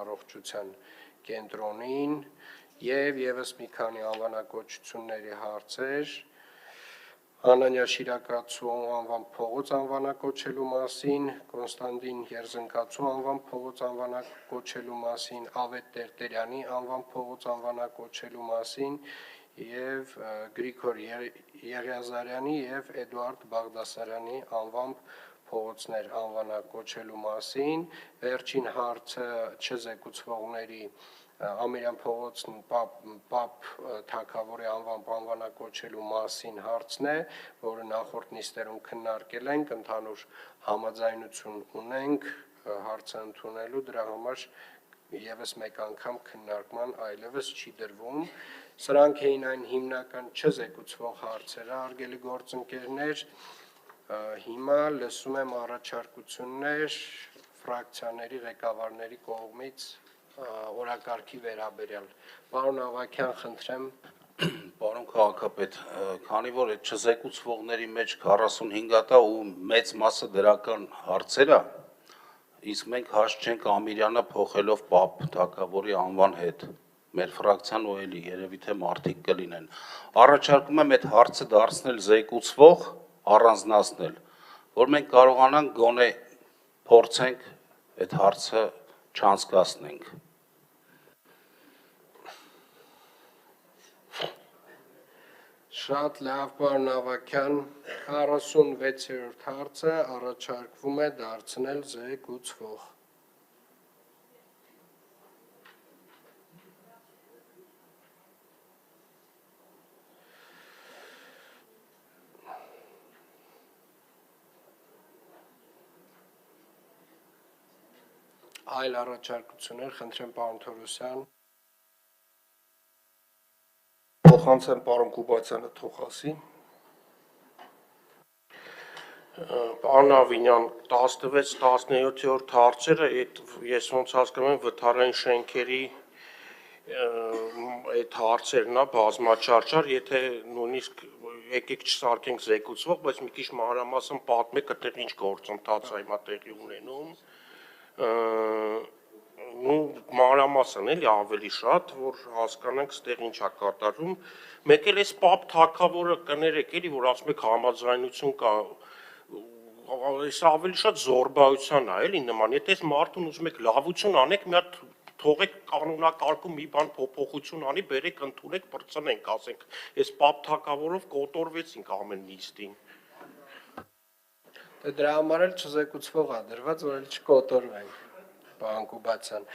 առողջության կենտրոնին եւ եւս մի քանի անվանակոչությունների հարցեր Անանյա Շիրակացու անվան փողոց անվանակոչելու մասին, Կոնստանտին Երզնկացու անվան փողոց անվանակոչելու մասին, Ավետ Տերտերյանի անվան փողոց անվանակոչելու մասին եւ Գրիգոր Եղիազարյանի եւ Էդուարդ Բաղդասարյանի անվան փողոցներ անվանակոչելու մասին, վերջին հարցը չզեկուցվողների Ամիրյան փողոցն Պապ թագավորի անվանակոչելու մասին հարցն է, որը նախորդ նիստերում քննարկել ենք, ընդհանուր համաձայնություն ունենք հարցը ընդունելու, դրա համար եւս մեկ անգամ քննարկման այլևս չի դրվում։ Սրանք էին այն հիմնական չզեկուցվող հարցերը, հարգելի գործընկերներ, հիմա լսում եմ առաջարկություններ ֆրակցիաների ղեկավարների կողմից օրակարգի վերաբերյալ։ Պարոն Ավագյան, խնդրեմ։ Պարոն քաղաքապետ, քանի որ այդ չզեկուցվողների մեջ 45-ա ու մեծ մասը դրական հարցեր է, իսկ մենք հաշ չենք Ամիրյանը փոխելով Պապ թագավորի անվան հետ, մեր ֆրակցիան ու էլի երևի թե մարդիկ կլինեն։ Առաջարկում եմ այդ հարցը դարձնել զեկուցվող, առանձնացնել, որ մենք կարողանանք գոնե փորձենք այդ հարցը չանցկացնենք։ Շատ լավ, պարոն Ավագյան, 46-րդ հարցը առաջարկվում է դարձնել զեկուցվող։ Այլ առաջարկություններ, խնդրեմ պարոն Թորոսյան։ Փոխանցեմ պարոն Կուբացյանը թող ասի։ Պարոն Ավինյան, 16-17-րդ հարցերը, ես ոնց հասկանում եմ, վթարային շենքերի այդ հարցերն է բազմաչարչար, եթե նույնիսկ եկեք չսարքենք զեկուցվող, բայց մի քիչ մանրամասն պատմեք, այդտեղ ինչ գործընթաց է հիմա տեղի ունենում։ Մանրամասն էլի ավելի շատ, որ հասկանանք ստեղ ինչ է կատարվում։ Մեկ էլ էս Պապ թագավորը կներեք էլի, որ ասում եք համաձայնություն կա, այս ավելի շատ զորբայության է էլի նման, եթե այս մարդուն ուզում եք լավություն անեք, մի հատ թողեք կանոնակարգում մի բան փոփոխություն անի, բերեք ընդունեք, բրցնենք, ասենք, այս Պապ թագավորով կոտորվեցինք ամեն նիստին։ Դրա համար էլ չզեկուցվող է դրված, որ էլ չկոտորվենք, պարոն Կուբացյան։